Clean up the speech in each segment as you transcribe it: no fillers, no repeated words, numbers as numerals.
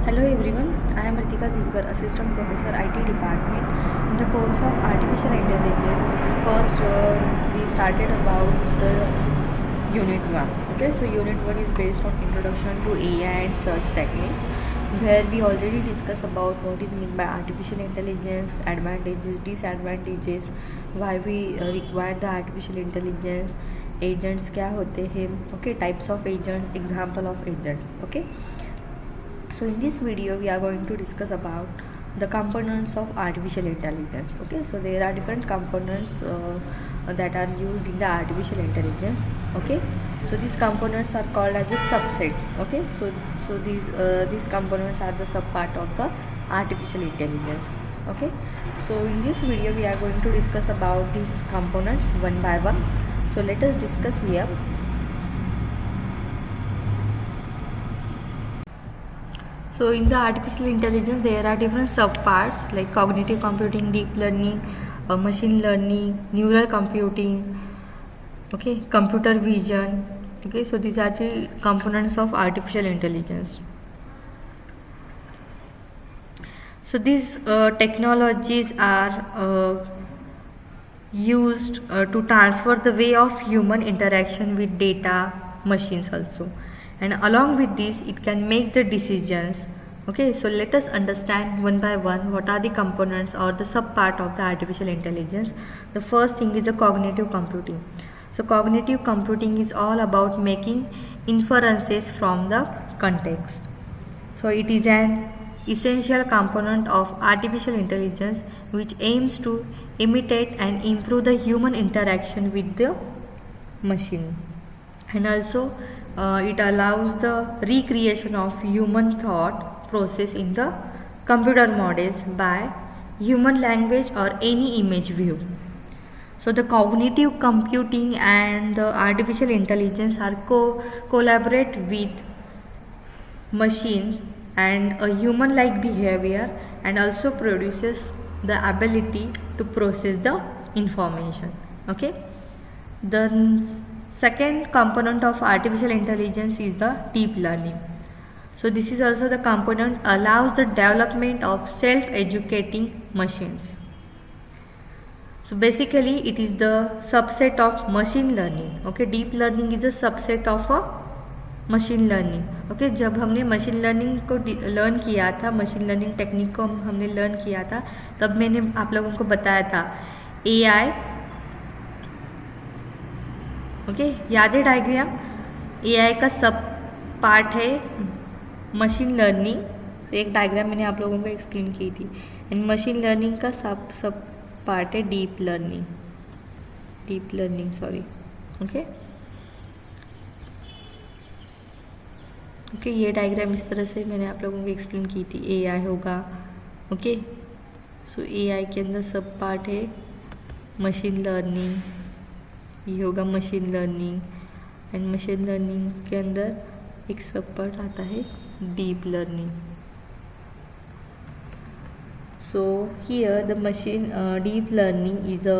Hello everyone, I am Ritika Jusgar, Assistant Professor IT Department. In the course of Artificial Intelligence, first we started about the Unit 1. Okay, so Unit 1 is based on Introduction to AI and Search Technique, where we already discussed about what is meant by Artificial Intelligence, advantages, disadvantages, why we require the Artificial Intelligence, agents क्या होते हैं, okay, types of agents, example of agents, okay. So in this video we are going to discuss about the components of artificial intelligence. Okay, so there are different components that are used in the artificial intelligence. Okay, so these components are called as a subset. Okay, so these components are the subpart of the artificial intelligence. Okay, so in this video we are going to discuss about these components one by one. So let us discuss here. So in the artificial intelligence there are different subparts like cognitive computing, deep learning, machine learning, neural computing, okay, computer vision. Okay, so these are the components of artificial intelligence. So these technologies are used to transfer the way of human interaction with data, machines also, and along with this it can make the decisions. Okay, so let us understand one by one what are the components or the subpart of the artificial intelligence. The first thing is the cognitive computing. So cognitive computing is all about making inferences from the context. So it is an essential component of artificial intelligence which aims to imitate and improve the human interaction with the machine, and also it allows the recreation of human thought process in the computer models by human language or any image view. So the cognitive computing and the artificial intelligence are collaborate with machines and a human like behavior, and also produces the ability to process the information. Okay, the second component of artificial intelligence is the deep learning. So this is also the component allows the development of self-educating machines. So basically it is the subset of machine learning. Okay, deep learning is a subset of a machine learning. Okay, जब हमने machine learning को learn किया था, machine learning technique को हमने learn किया था, तब मैंने आप लोगों को बताया था एआई. ओके, याद है डायग्राम? एआई का सब पार्ट है मशीन लर्निंग. तो एक डायग्राम मैंने आप लोगों को एक्सप्लेन की थी. एंड मशीन लर्निंग का सब पार्ट है डीप लर्निंग सॉरी. ओके, ये डायग्राम इस तरह से मैंने आप लोगों को एक्सप्लेन की थी. एआई होगा. ओके, सो एआई के अंदर सब पार्ट है मशीन लर्निंग. ये होगा machine learning, and machine learning के अंदर एक सब पार्ट आता है deep learning. So here the machine deep learning is a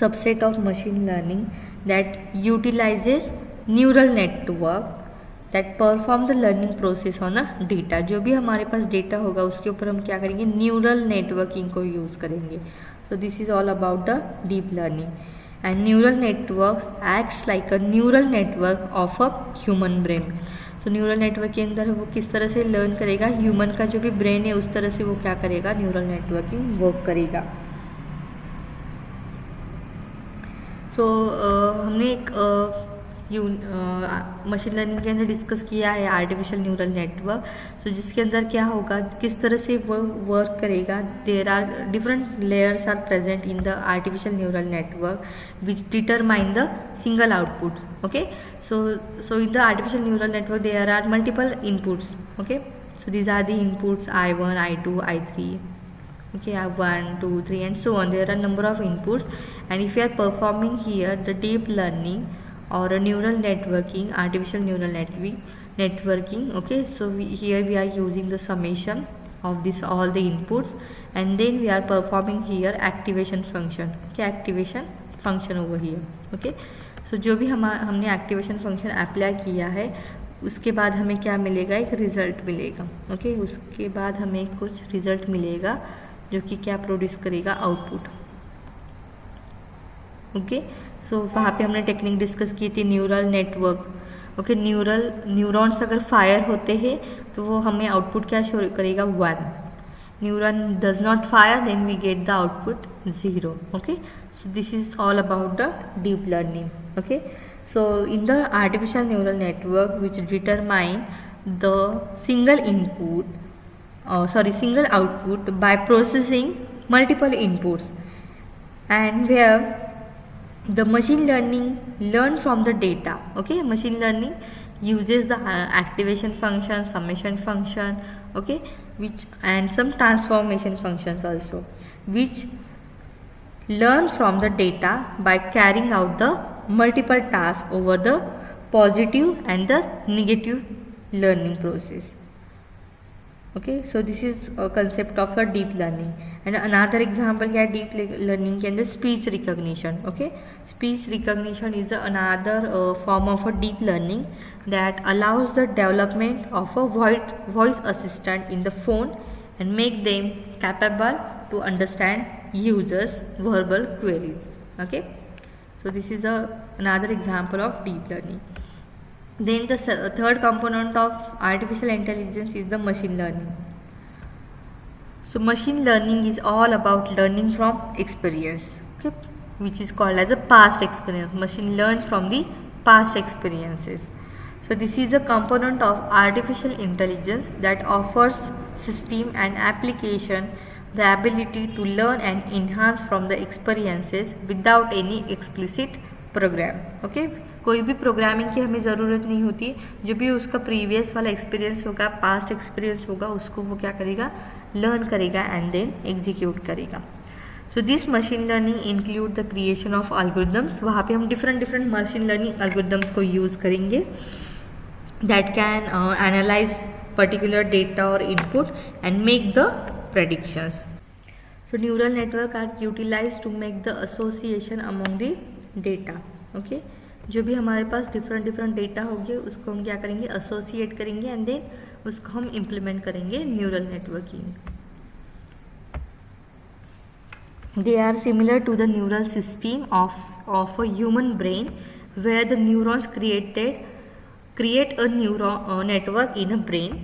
subset of machine learning that utilises neural network that perform the learning process on a data. जो भी हमारे पास data होगा उसके ऊपर हम क्या करेंगे, न्यूरल नेटवर्किंग को यूज़ करेंगे. सो this is all about the deep learning. And neural network acts like a neural network of a human brain. तो न्यूरल नेटवर्क के अंदर वो किस तरह से लर्न करेगा, ह्यूमन का जो भी ब्रेन है उस तरह से वो क्या करेगा, न्यूरल नेटवर्किंग वर्क करेगा. सो हमने एक मशीन लर्निंग के अंदर डिस्कस किया है आर्टिफिशियल न्यूरल नेटवर्क. सो जिसके अंदर क्या होगा, किस तरह से वो वर्क करेगा. There are different layers are present in the artificial neural network which determine the single output. Okay, so in the artificial neural network there are multiple inputs. Okay, so these are the inputs I1, I2, I3. Okay, I have 1, 2, 3 and so on. There are number of inputs, and if you are performing here the deep learning or a neural networking, artificial neural networking. Okay, so here we are using the summation of this all the inputs, and then we are performing here activation function. Okay, activation function over here. Okay, so जो भी हमने activation function apply किया है उसके बाद हमें क्या मिलेगा, एक रिजल्ट मिलेगा। ओके, उसके बाद हमें कुछ रिजल्ट मिलेगा जो कि क्या प्रोड्यूस करेगा, आउटपुट। ओके, सो वहाँ पे हमने टेक्निक डिस्कस की थी न्यूरल नेटवर्क। ओके, न्यूरॉन्स अगर फायर होते हैं तो वो हमें आउटपुट क्या शो करेगा, 1। Neuron does not fire, then we get the output 0। Okay, so this is all about the deep learning. Okay, so in the artificial neural network which determine the single single output by processing multiple inputs, and where the machine learning learn from the data. Okay, machine learning uses the activation function, summation function, okay, which and some transformation functions also, which learn from the data by carrying out the multiple tasks over the positive and the negative learning process. Okay, so this is a concept of a deep learning. And another example क्या deep learning के अंदर speech recognition. Okay, speech recognition is another form of a deep learning that allows the development of a voice assistant in the phone and make them capable to understand users verbal queries. Okay, so this is another example of deep learning. Then the third component of artificial intelligence is the machine learning. So machine learning is all about learning from experience, okay, which is called as a past experience. Machine learn from the past experiences. So this is a component of artificial intelligence that offers system and application the ability to learn and enhance from the experiences without any explicit program. Okay, कोई भी programming की हमें ज़रूरत नहीं होती, जो भी उसका प्रीवियस वाला एक्सपीरियंस होगा, पास्ट एक्सपीरियंस होगा, उसको वो क्या करेगा, लर्न करेगा एंड देन एग्जीक्यूट करेगा. So this machine learning include the creation of algorithms. वहाँ पे हम डिफरेंट मशीन लर्निंग एल्गोरिदम्स को यूज़ करेंगे that can analyse particular data और input and make the predictions. So neural network are utilized to make the association among the data. Okay, जो भी हमारे पास different data होंगे उसको हम क्या करेंगे, एसोसिएट करेंगे एंड देन उसको हम इम्प्लीमेंट करेंगे neural networking. They are similar to the neural system of a human brain where the neurons create a network in a brain.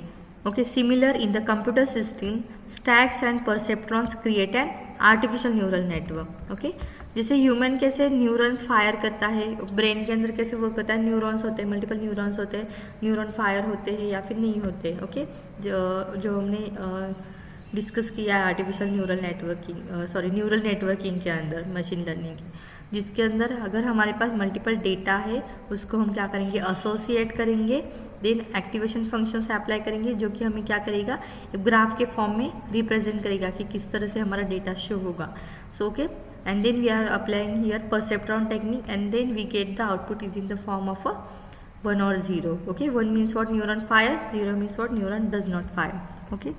Okay, similar in the computer system, stacks and perceptrons create an artificial neural network. Okay, जैसे human कैसे neurons fire करता है, brain के अंदर कैसे work करता है, neurons होते हैं, मल्टीपल न्यूरॉन्स होते हैं, न्यूरॉन फायर होते हैं या फिर नहीं होते. ओके, जो हमने डिस्कस किया है आर्टिफिशियल न्यूरल नेटवर्किंग के अंदर मशीन लर्निंग की, जिसके अंदर अगर हमारे पास मल्टीपल डेटा है उसको हम क्या करेंगे, एसोसिएट करेंगे, देन एक्टिवेशन फंक्शंस अप्लाई करेंगे जो कि हमें क्या करेगा, ग्राफ के फॉर्म में रिप्रेजेंट करेगा कि किस तरह से हमारा डेटा शो होगा. So okay, and then we are applying here perceptron technique and then we get the output is in the form of a 1 or 0. Okay, 1 means what, neuron fires, 0 means what, neuron does not fire. Okay,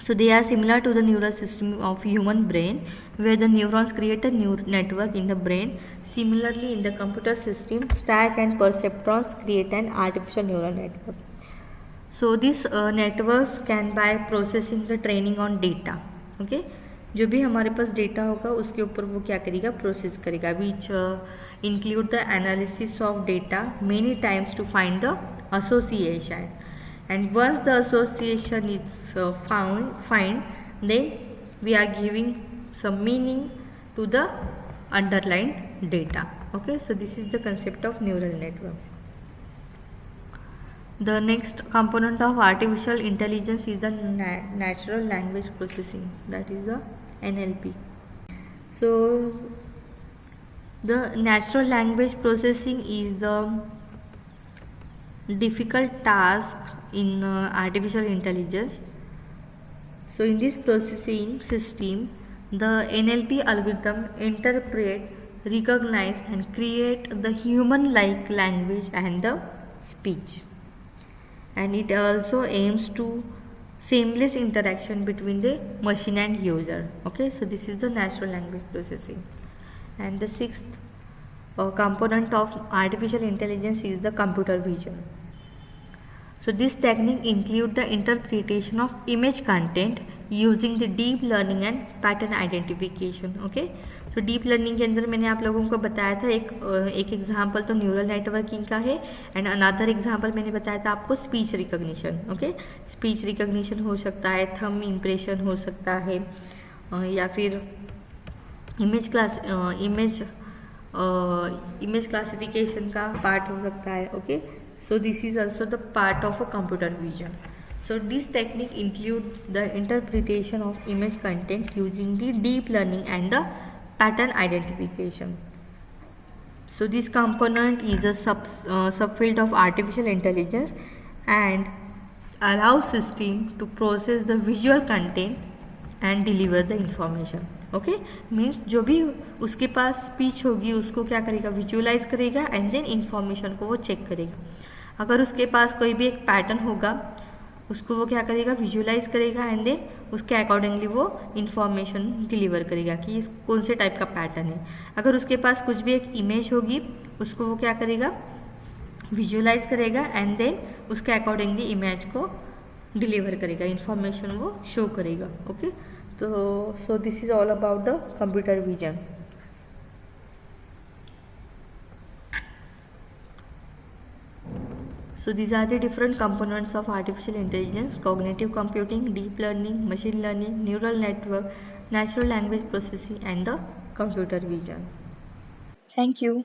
so they are similar to the neural system of human brain where the neurons create a new network in the brain. Similarly in the computer system, stack and perceptrons create an artificial neural network. So these networks can by processing the training on data. Okay, जो भी हमारे पास data होगा उसके ऊपर वो क्या करेगा, process करेगा, which include the analysis of data many times to find the association, and once the association is find then we are giving some meaning to the underlined data. Okay, so this is the concept of neural network. The next component of artificial intelligence is the natural language processing, that is the NLP. So the natural language processing is the difficult task in artificial intelligence. So in this processing system, the NLP algorithm interpret, recognize and create the human-like language and the speech. And it also aims to seamless interaction between the machine and user. Okay, so this is the natural language processing. And the sixth component of artificial intelligence is the computer vision. So this technique include the interpretation of image content using the deep learning and pattern identification. Okay, so deep learning के अंदर मैंने आप लोगों को बताया था एक example तो न्यूरल नेटवर्किंग का है, एंड अनदर एग्जांपल मैंने बताया था आपको speech recognition. Okay, speech recognition हो सकता है, थंब इम्प्रेशन हो सकता है, या फिर इमेज क्लासिफिकेशन का पार्ट हो सकता है. Okay, so this is also the part of a computer vision. So this technique includes the interpretation of image content using the deep learning and the pattern identification. So this component is a subfield of artificial intelligence and allows system to process the visual content and deliver the information. Okay, means जो भी उसके पास speech होगी उसको क्या करेगा, visualise करेगा and then information को वो चेक करेगा. अगर उसके पास कोई भी एक पैटर्न होगा उसको वो क्या करेगा, विजुअलाइज करेगा एंड देन उसके अकॉर्डिंगली वो इंफॉर्मेशन डिलीवर करेगा कि इस कौन से टाइप का पैटर्न है. अगर उसके पास कुछ भी एक इमेज होगी उसको वो क्या करेगा, विजुअलाइज करेगा एंड देन उसके अकॉर्डिंगली इमेज को डिलीवर करेगा, इंफॉर्मेशन वो शो करेगा. Okay, so this is all about the computer vision. So these are the different components of artificial intelligence: cognitive computing, deep learning, machine learning, neural network, natural language processing, and the computer vision. Thank you.